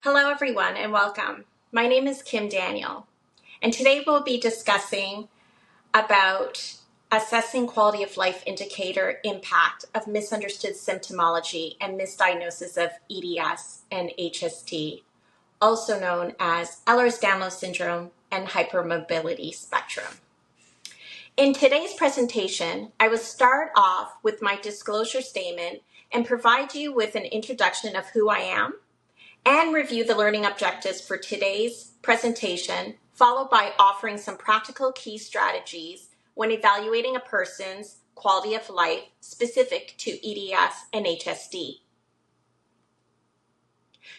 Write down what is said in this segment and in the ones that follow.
Hello everyone and welcome. My name is Kim Daniel, and today we'll be discussing about assessing quality of life indicator impact of misunderstood symptomology and misdiagnosis of EDS and HSD, also known as Ehlers-Danlos Syndrome and hypermobility spectrum. In today's presentation, I will start off with my disclosure statement and provide you with an introduction of who I am, and review the learning objectives for today's presentation, followed by offering some practical key strategies when evaluating a person's quality of life specific to EDS and HSD.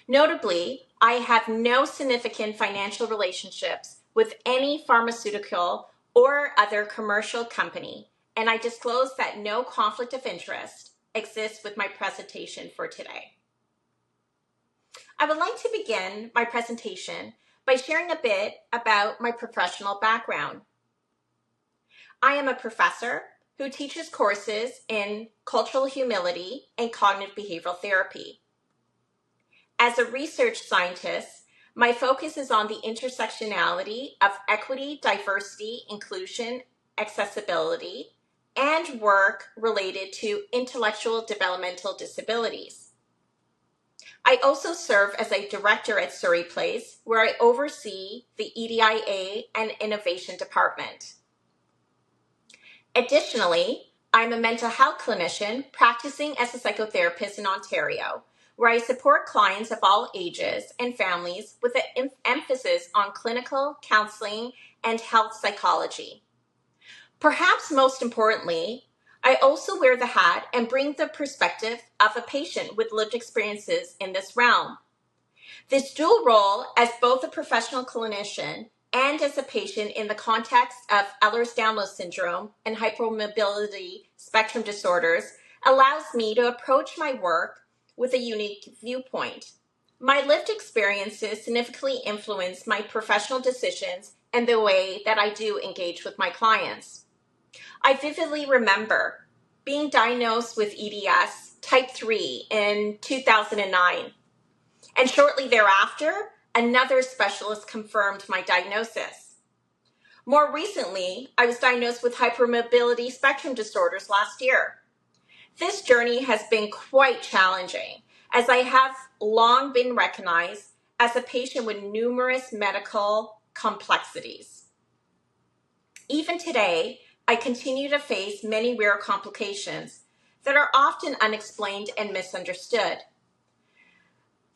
Notably, I have no significant financial relationships with any pharmaceutical or other commercial company, and I disclose that no conflict of interest exists with my presentation for today. I would like to begin my presentation by sharing a bit about my professional background. I am a professor who teaches courses in cultural humility and cognitive behavioral therapy. As a research scientist, my focus is on the intersectionality of equity, diversity, inclusion, accessibility, and work related to intellectual developmental disabilities. I also serve as a director at Surrey Place, where I oversee the EDIA and Innovation Department. Additionally, I'm a mental health clinician practicing as a psychotherapist in Ontario, where I support clients of all ages and families with an emphasis on clinical counseling and health psychology. Perhaps most importantly, I also wear the hat and bring the perspective of a patient with lived experiences in this realm. This dual role as both a professional clinician and as a patient in the context of Ehlers-Danlos Syndrome and hypermobility spectrum disorders allows me to approach my work with a unique viewpoint. My lived experiences significantly influence my professional decisions and the way that I do engage with my clients. I vividly remember being diagnosed with EDS type 3 in 2009, and shortly thereafter, another specialist confirmed my diagnosis. More recently, I was diagnosed with hypermobility spectrum disorders last year. This journey has been quite challenging, as I have long been recognized as a patient with numerous medical complexities. Even today, I continue to face many rare complications that are often unexplained and misunderstood.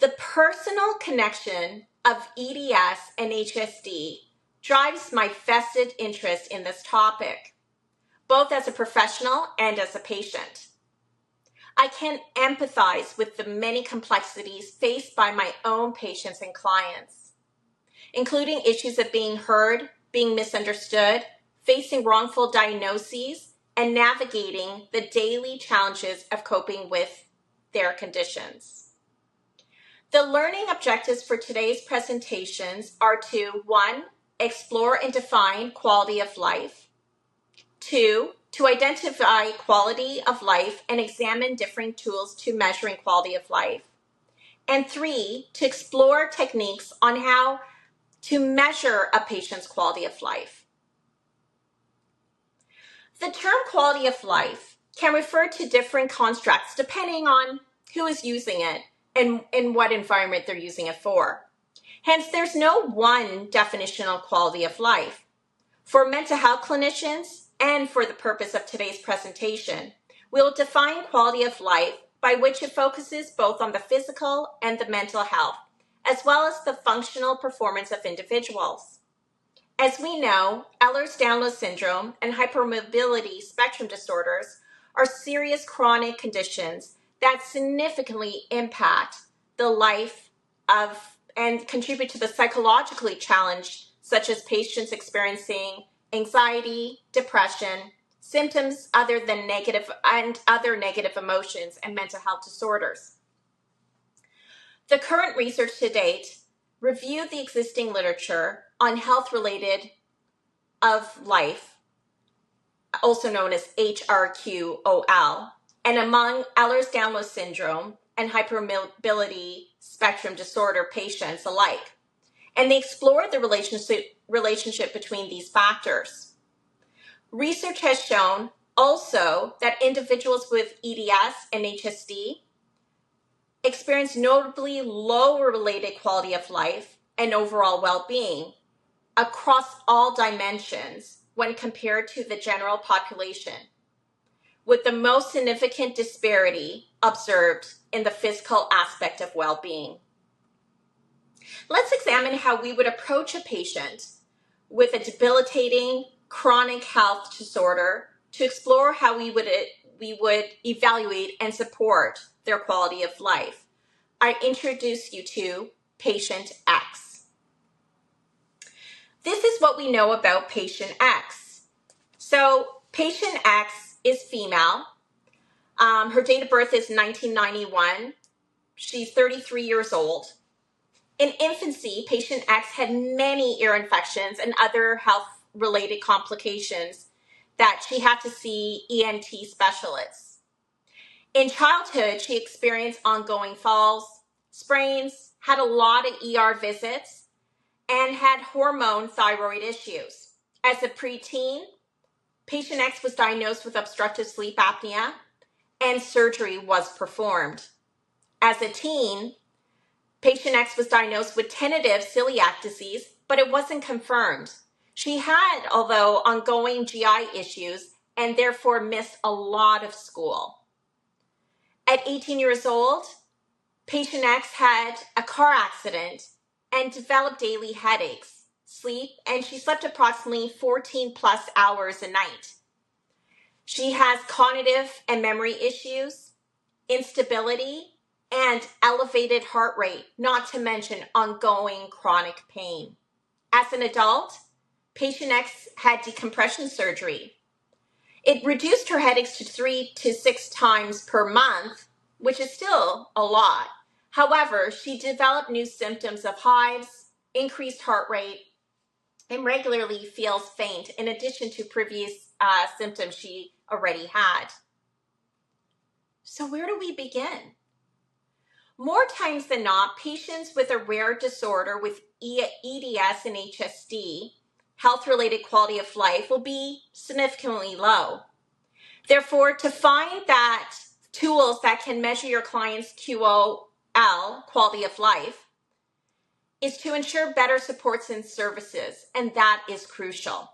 The personal connection of EDS and HSD drives my vested interest in this topic, both as a professional and as a patient. I can empathize with the many complexities faced by my own patients and clients, including issues of being heard, being misunderstood, facing wrongful diagnoses, and navigating the daily challenges of coping with their conditions. The learning objectives for today's presentations are to 1, explore and define quality of life, 2, to identify quality of life and examine different tools to measuring quality of life, and 3, to explore techniques on how to measure a patient's quality of life. The term quality of life can refer to different constructs depending on who is using it and in what environment they're using it for. Hence, there's no one definition of quality of life. For mental health clinicians, and for the purpose of today's presentation, we'll define quality of life by which it focuses both on the physical and the mental health, as well as the functional performance of individuals. As we know, Ehlers-Danlos Syndrome and hypermobility spectrum disorders are serious chronic conditions that significantly impact the life of and contribute to the psychologically challenged, such as patients experiencing anxiety, depression, symptoms other than negative and other negative emotions, and mental health disorders. The current research to date reviewed the existing literature on health-related of life, also known as HRQOL, and among Ehlers-Danlos Syndrome and hypermobility spectrum disorder patients alike. And they explored the relationship between these factors. Research has shown also that individuals with EDS and HSD experience notably lower related quality of life and overall well-being across all dimensions when compared to the general population, with the most significant disparity observed in the physical aspect of well-being. Let's examine how we would approach a patient with a debilitating chronic health disorder to explore how we would evaluate and support their quality of life. I introduce you to patient X. This is what we know about patient X. So patient X is female. Her date of birth is 1991. She's 33 years old. In infancy, patient X had many ear infections and other health-related complications that she had to see ENT specialists. In childhood, she experienced ongoing falls, sprains, had a lot of ER visits, and had hormone thyroid issues. As a preteen, patient X was diagnosed with obstructive sleep apnea, and surgery was performed. As a teen, patient X was diagnosed with tentative celiac disease, but it wasn't confirmed. She had, although, ongoing GI issues and therefore missed a lot of school. At 18 years old, patient X had a car accident and developed daily headaches, sleep, and she slept approximately 14 plus hours a night. She has cognitive and memory issues, instability, and elevated heart rate, not to mention ongoing chronic pain. As an adult, patient X had decompression surgery. It reduced her headaches to 3 to 6 times per month, which is still a lot. However, she developed new symptoms of hives, increased heart rate, and regularly feels faint, in addition to previous symptoms she already had. So where do we begin? More times than not, patients with a rare disorder with EDS and HSD, health-related quality of life, will be significantly low. Therefore, to find that tools that can measure your client's QOL, quality of life, is to ensure better supports and services, and that is crucial.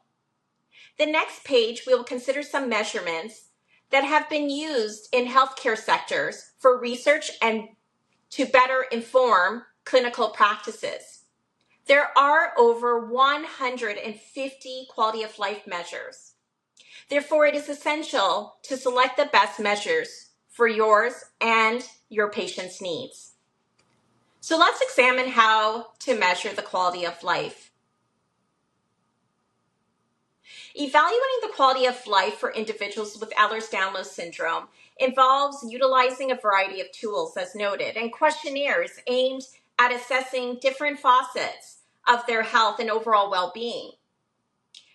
The next page, we will consider some measurements that have been used in healthcare sectors for research and to better inform clinical practices. There are over 150 quality of life measures. Therefore, it is essential to select the best measures for yours and your patient's needs. So let's examine how to measure the quality of life. Evaluating the quality of life for individuals with Ehlers-Danlos Syndrome involves utilizing a variety of tools, as noted, and questionnaires aimed at assessing different facets of their health and overall well-being.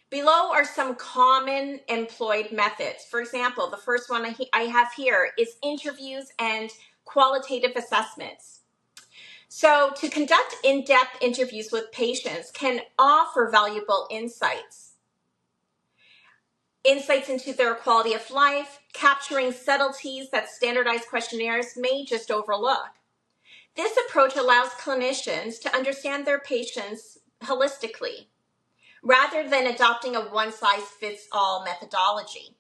Below are some common employed methods. For example, the first one I have here is interviews and qualitative assessments. So to conduct in-depth interviews with patients can offer valuable insights into their quality of life, capturing subtleties that standardized questionnaires may just overlook. This approach allows clinicians to understand their patients holistically, rather than adopting a one-size-fits-all methodology.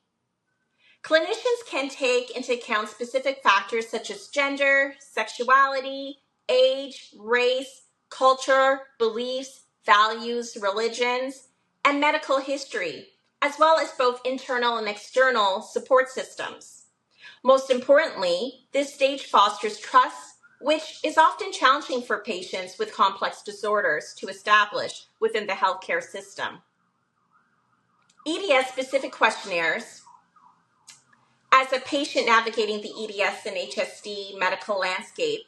Clinicians can take into account specific factors such as gender, sexuality, age, race, culture, beliefs, values, religions, and medical history, as well as both internal and external support systems. Most importantly, this stage fosters trust, which is often challenging for patients with complex disorders to establish within the healthcare system. EDS-specific questionnaires. As a patient navigating the EDS and HSD medical landscape,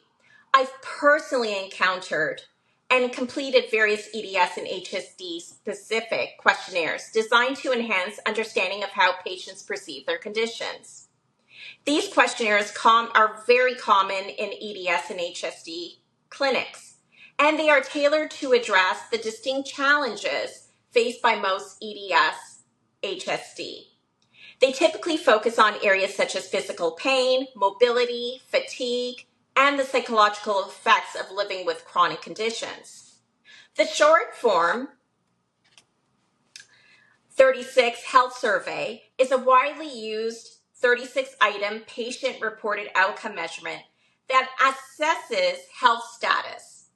I've personally encountered and completed various EDS and HSD-specific questionnaires designed to enhance understanding of how patients perceive their conditions. These questionnaires are very common in EDS and HSD clinics, and they are tailored to address the distinct challenges faced by most EDS HSD. They typically focus on areas such as physical pain, mobility, fatigue, and the psychological effects of living with chronic conditions. The short form 36 health survey is a widely used 36-item patient-reported outcome measurement that assesses health status.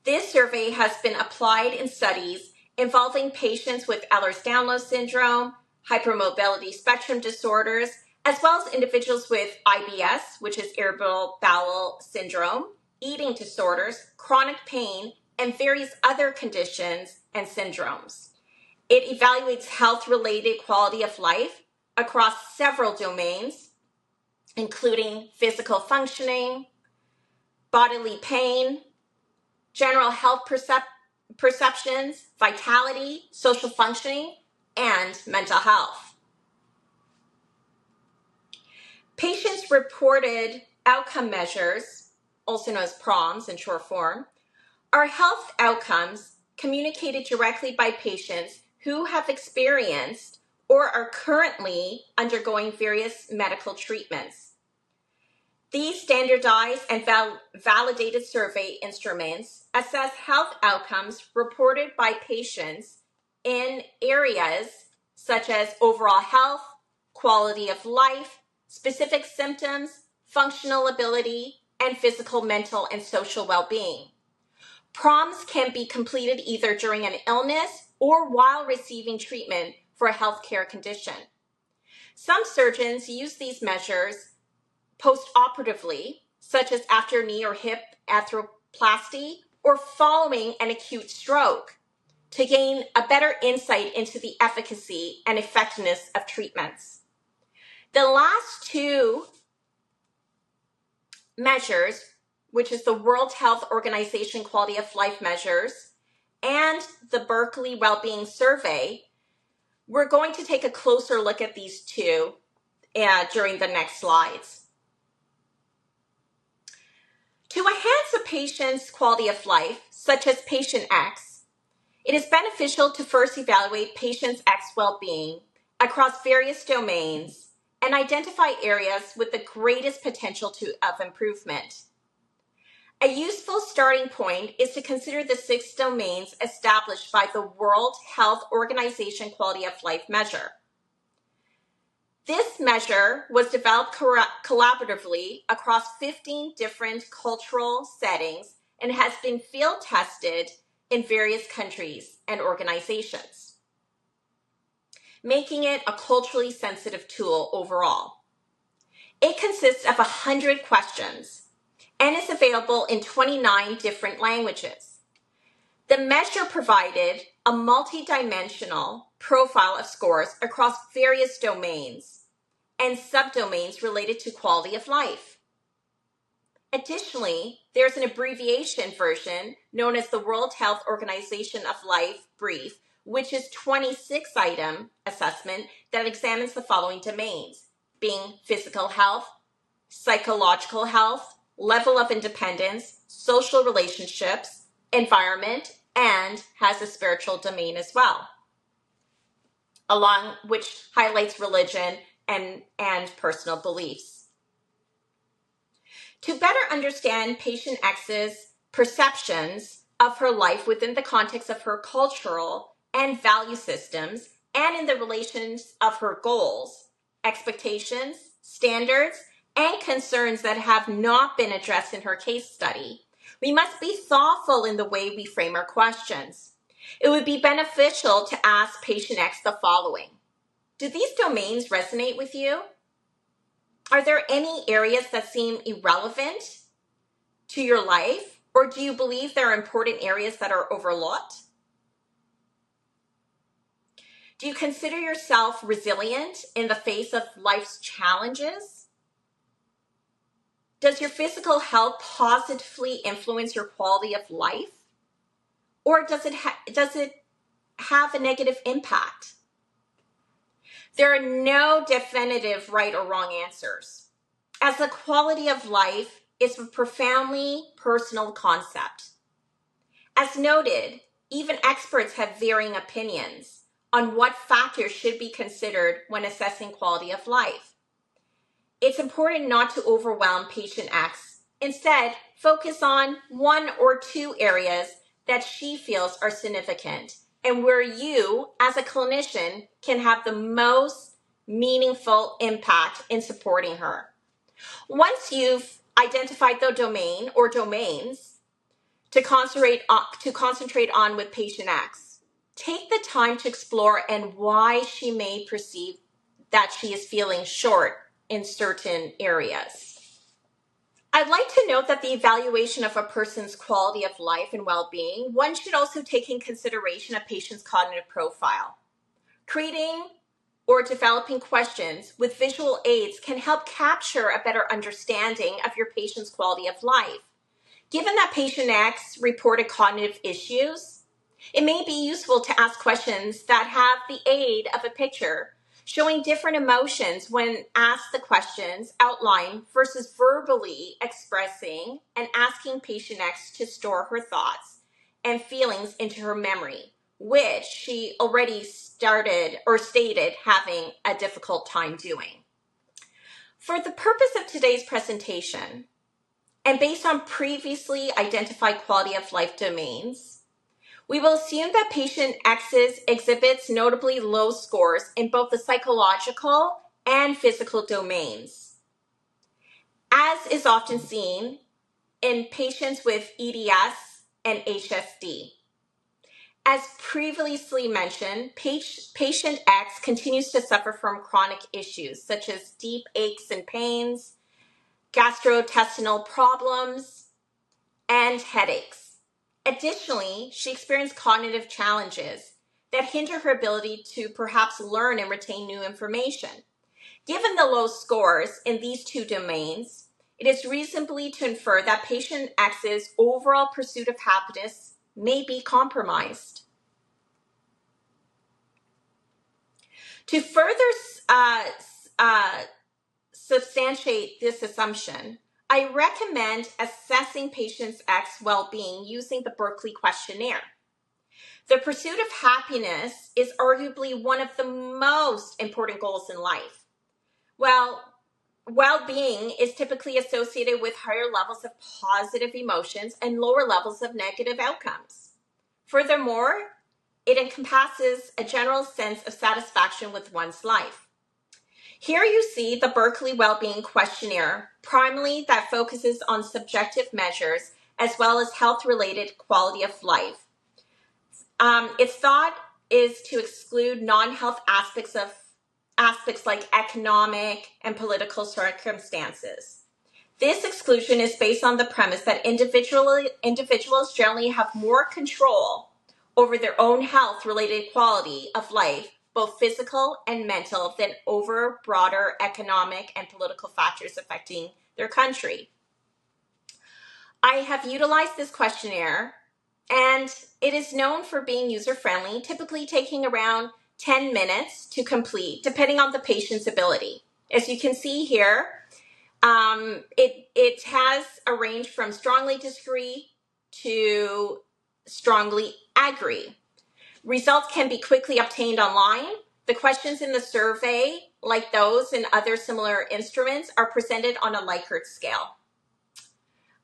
This survey has been applied in studies involving patients with Ehlers-Danlos Syndrome, hypermobility spectrum disorders, as well as individuals with IBS, which is irritable bowel syndrome, eating disorders, chronic pain, and various other conditions and syndromes. It evaluates health-related quality of life across several domains, including physical functioning, bodily pain, general health perceptions, vitality, social functioning, and mental health. Patients' reported outcome measures, also known as PROMs in short form, are health outcomes communicated directly by patients who have experienced or are currently undergoing various medical treatments. These standardized and validated survey instruments assess health outcomes reported by patients in areas such as overall health, quality of life, specific symptoms, functional ability, and physical, mental, and social well-being. PROMs can be completed either during an illness or while receiving treatment for a healthcare condition. Some surgeons use these measures post-operatively, such as after knee or hip arthroplasty or following an acute stroke, to gain a better insight into the efficacy and effectiveness of treatments. The last two measures, which is the World Health Organization Quality of Life measures and the Berkeley Wellbeing Survey, we're going to take a closer look at these two during the next slides. To enhance a patient's quality of life, such as Patient X, it is beneficial to first evaluate Patient X's well-being across various domains and identify areas with the greatest potential of improvement. A useful starting point is to consider the 6 domains established by the World Health Organization Quality of Life measure. This measure was developed collaboratively across 15 different cultural settings and has been field tested in various countries and organizations, making it a culturally sensitive tool overall. It consists of 100 questions and is available in 29 different languages. The measure provided a multidimensional profile of scores across various domains and subdomains related to quality of life. Additionally, there's an abbreviation version known as the World Health Organization of Life Brief, which is 26-item assessment that examines the following domains, being physical health, psychological health, level of independence, social relationships, environment, and has a spiritual domain as well, along which highlights religion and personal beliefs. To better understand Patient X's perceptions of her life within the context of her cultural and value systems and in the relations of her goals, expectations, standards, and concerns that have not been addressed in her case study, we must be thoughtful in the way we frame our questions. It would be beneficial to ask Patient X the following. Do these domains resonate with you? Are there any areas that seem irrelevant to your life, or do you believe there are important areas that are overlooked? Do you consider yourself resilient in the face of life's challenges? Does your physical health positively influence your quality of life? Or does it have a negative impact? There are no definitive right or wrong answers, as the quality of life is a profoundly personal concept. As noted, even experts have varying opinions on what factors should be considered when assessing quality of life. It's important not to overwhelm patient X. Instead, focus on one or two areas that she feels are significant and where you, as a clinician, can have the most meaningful impact in supporting her. Once you've identified the domain or domains to concentrate on with patient X, take the time to explore and why she may perceive that she is feeling short in certain areas. I'd like to note that the evaluation of a person's quality of life and well-being, one should also take in consideration a patient's cognitive profile. Creating or developing questions with visual aids can help capture a better understanding of your patient's quality of life. Given that patient X reported cognitive issues, it may be useful to ask questions that have the aid of a picture showing different emotions when asked the questions outlined versus verbally expressing and asking patient X to store her thoughts and feelings into her memory, which she already stated having a difficult time doing. For the purpose of today's presentation, and based on previously identified quality of life domains, we will assume that patient X's exhibits notably low scores in both the psychological and physical domains, as is often seen in patients with EDS and HSD. As previously mentioned, patient X continues to suffer from chronic issues such as deep aches and pains, gastrointestinal problems, and headaches. Additionally, she experienced cognitive challenges that hinder her ability to perhaps learn and retain new information. Given the low scores in these two domains, it is reasonably to infer that patient X's overall pursuit of happiness may be compromised. To further substantiate this assumption, I recommend assessing patients' X well-being using the Berkeley questionnaire. The pursuit of happiness is arguably one of the most important goals in life. Well, well-being is typically associated with higher levels of positive emotions and lower levels of negative outcomes. Furthermore, it encompasses a general sense of satisfaction with one's life. Here you see the Berkeley Wellbeing Questionnaire, primarily that focuses on subjective measures as well as health-related quality of life. Its thought is to exclude non-health aspects like economic and political circumstances. This exclusion is based on the premise that individuals generally have more control over their own health-related quality of life, both physical and mental, than over broader economic and political factors affecting their country. I have utilized this questionnaire, and it is known for being user-friendly, typically taking around 10 minutes to complete, depending on the patient's ability. As you can see here, it has a range from strongly disagree to strongly agree. Results can be quickly obtained online. The questions in the survey, like those in other similar instruments, are presented on a Likert scale.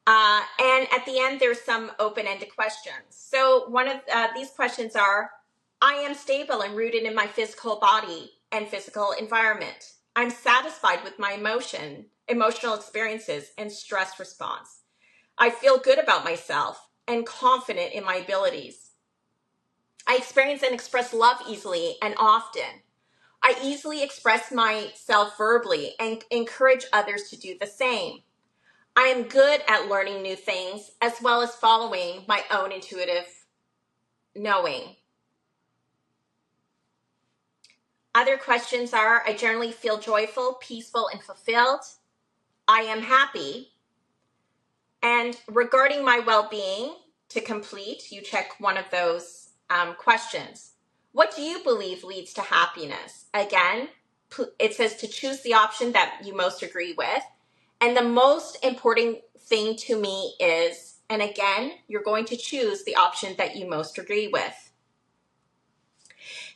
And at the end, there's some open-ended questions. So one of these questions are, I am stable and rooted in my physical body and physical environment. I'm satisfied with my emotional experiences and stress response. I feel good about myself and confident in my abilities. I experience and express love easily and often. I easily express myself verbally and encourage others to do the same. I am good at learning new things as well as following my own intuitive knowing. Other questions are, I generally feel joyful, peaceful, and fulfilled. I am happy. And regarding my well-being, to complete, you check one of those questions. What do you believe leads to happiness? Again, it says to choose the option that you most agree with. And the most important thing to me is, and again, you're going to choose the option that you most agree with.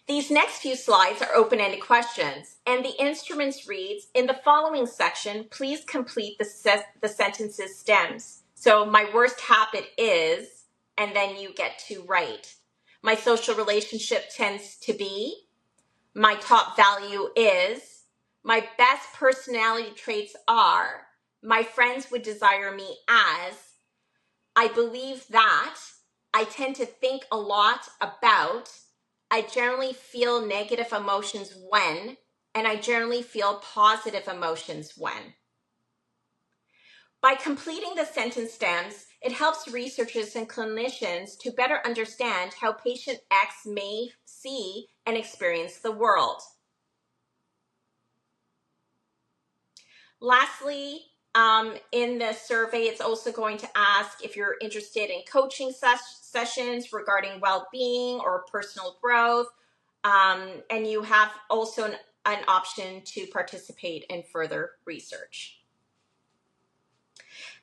These next few slides are open-ended questions, and the instruments reads, in the following section, please complete the sentence's stems. So my worst habit is, and then you get to write. My social relationship tends to be, my top value is, my best personality traits are, my friends would desire me as, I believe that, I tend to think a lot about, I generally feel negative emotions when, and I generally feel positive emotions when. By completing the sentence stems, it helps researchers and clinicians to better understand how patient X may see and experience the world. Lastly, in the survey, it's also going to ask if you're interested in coaching sessions regarding well-being or personal growth, and you have also an option to participate in further research.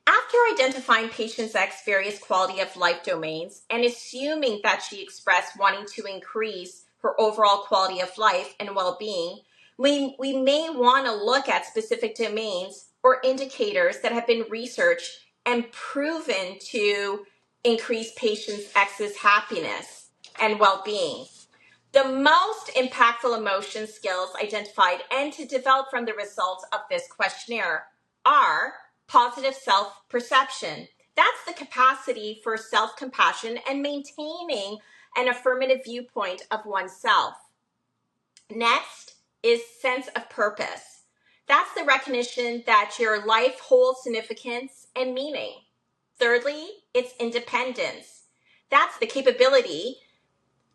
After identifying patient X's various quality of life domains and assuming that she expressed wanting to increase her overall quality of life and well-being, we may want to look at specific domains or indicators that have been researched and proven to increase patient X's happiness and well-being. The most impactful emotion skills identified and to develop from the results of this questionnaire are positive self-perception. That's the capacity for self-compassion and maintaining an affirmative viewpoint of oneself. Next is sense of purpose. That's the recognition that your life holds significance and meaning. Thirdly, it's independence. That's the capability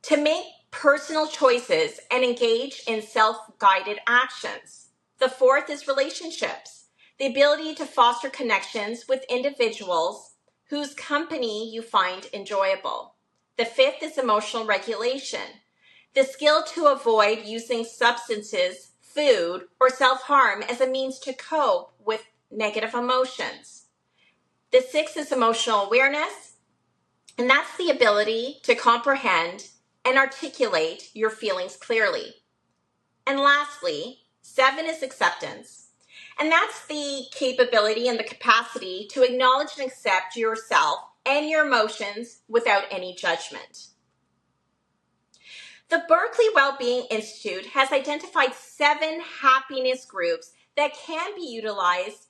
to make personal choices and engage in self-guided actions. The fourth is relationships. The ability to foster connections with individuals whose company you find enjoyable. The fifth is emotional regulation. The skill to avoid using substances, food, or self-harm as a means to cope with negative emotions. The sixth is emotional awareness, and that's the ability to comprehend and articulate your feelings clearly. And lastly, 7 is acceptance. And that's the capability and the capacity to acknowledge and accept yourself and your emotions without any judgment. The Berkeley Wellbeing Institute has identified 7 happiness groups that can be utilized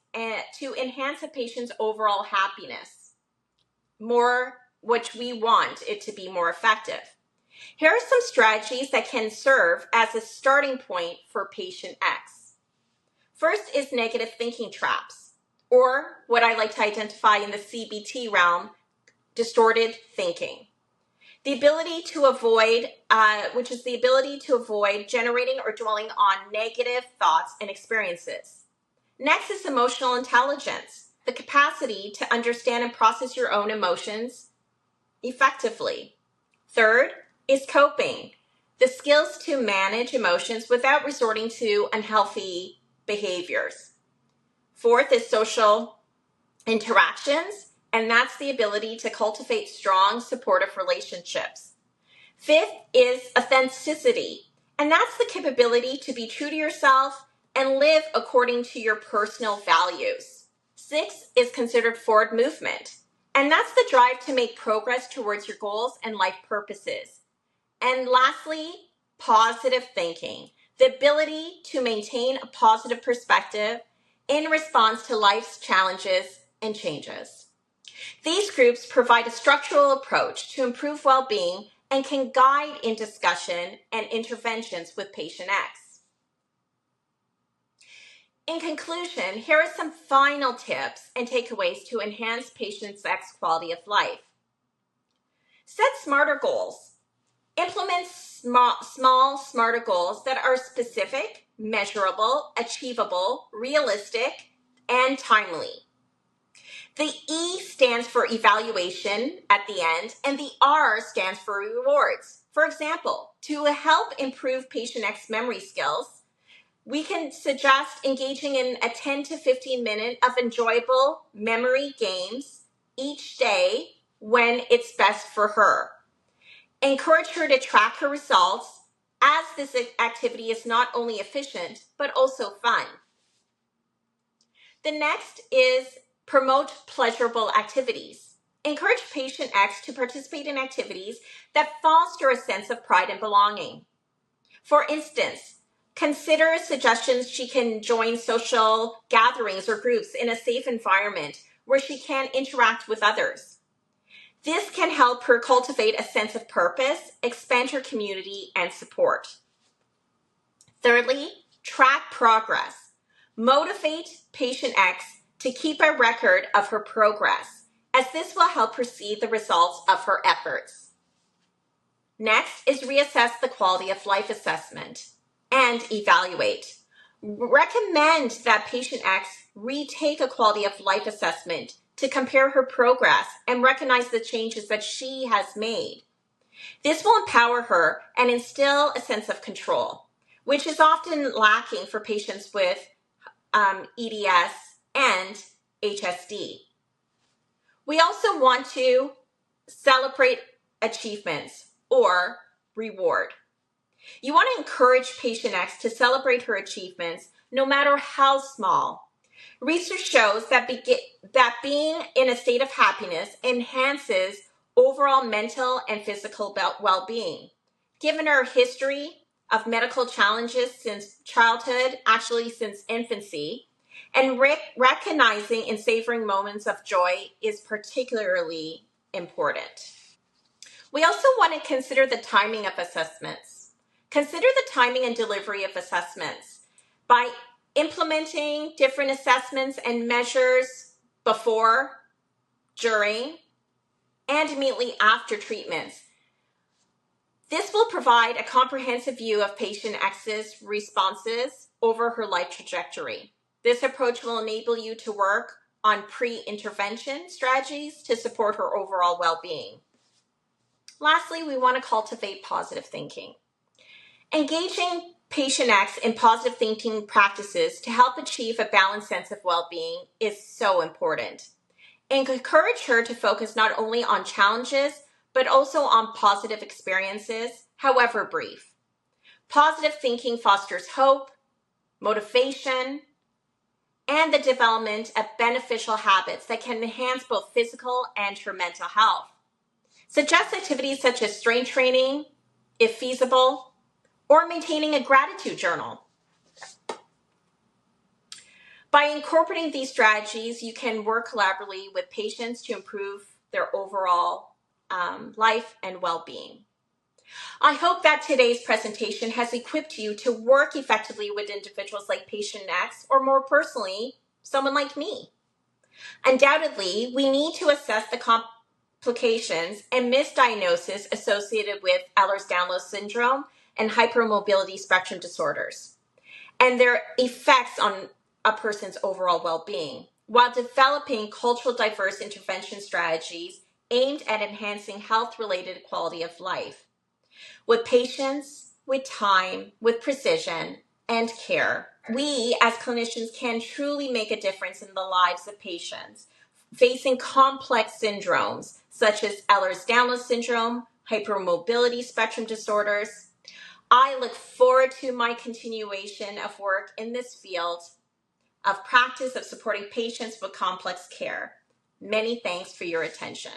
to enhance a patient's overall happiness, which we want it to be more effective. Here are some strategies that can serve as a starting point for patient X. First is negative thinking traps, or what I like to identify in the CBT realm, distorted thinking. The ability to avoid, which is the ability to avoid generating or dwelling on negative thoughts and experiences. Next is emotional intelligence, the capacity to understand and process your own emotions effectively. Third is coping, the skills to manage emotions without resorting to unhealthy behaviors. Fourth is social interactions, and that's the ability to cultivate strong, supportive relationships. Fifth is authenticity, and that's the capability to be true to yourself and live according to your personal values. Sixth is considered forward movement, and that's the drive to make progress towards your goals and life purposes. And lastly, positive thinking, the ability to maintain a positive perspective in response to life's challenges and changes. These groups provide a structural approach to improve well-being and can guide in discussion and interventions with patient X. In conclusion, here are some final tips and takeaways to enhance patient X quality of life. Set smarter goals. Implement small, smarter goals that are specific, measurable, achievable, realistic, and timely. The E stands for evaluation at the end, and the R stands for rewards. For example, to help improve patient X memory skills, we can suggest engaging in a 10 to 15 minutes of enjoyable memory games each day when it's best for her. Encourage her to track her results, as this activity is not only efficient, but also fun. The next is promote pleasurable activities. Encourage patient X to participate in activities that foster a sense of pride and belonging. For instance, consider suggestions she can join social gatherings or groups in a safe environment where she can interact with others. This can help her cultivate a sense of purpose, expand her community, and support. Thirdly, track progress. Motivate patient X to keep a record of her progress, as this will help her see the results of her efforts. Next is reassess the quality of life assessment and evaluate. Recommend that patient X retake a quality of life assessment to compare her progress and recognize the changes that she has made. This will empower her and instill a sense of control, which is often lacking for patients with EDS and HSD. We also want to celebrate achievements or reward. You want to encourage patient X to celebrate her achievements, no matter how small. Research shows that being in a state of happiness enhances overall mental and physical well-being. Given her history of medical challenges since childhood, actually since infancy, and recognizing and savoring moments of joy is particularly important. We also want to consider the timing of assessments. Consider the timing and delivery of assessments by implementing different assessments and measures before, during, and immediately after treatments. This will provide a comprehensive view of patient X's responses over her life trajectory. This approach will enable you to work on pre-intervention strategies to support her overall well-being. Lastly, we want to cultivate positive thinking. Engaging patient X in positive thinking practices to help achieve a balanced sense of well-being is so important. Encourage her to focus not only on challenges, but also on positive experiences, however brief. Positive thinking fosters hope, motivation, and the development of beneficial habits that can enhance both physical and her mental health. Suggest activities such as strength training, if feasible, or maintaining a gratitude journal. By incorporating these strategies, you can work collaboratively with patients to improve their overall life and well-being. I hope that today's presentation has equipped you to work effectively with individuals like patient X, or more personally, someone like me. Undoubtedly, we need to assess the complications and misdiagnosis associated with Ehlers-Danlos Syndrome and hypermobility spectrum disorders, and their effects on a person's overall well-being, while developing cultural diverse intervention strategies aimed at enhancing health-related quality of life. With patience, with time, with precision, and care, we as clinicians can truly make a difference in the lives of patients facing complex syndromes such as Ehlers-Danlos Syndrome, hypermobility spectrum disorders. I look forward to my continuation of work in this field of practice of supporting patients with complex care. Many thanks for your attention.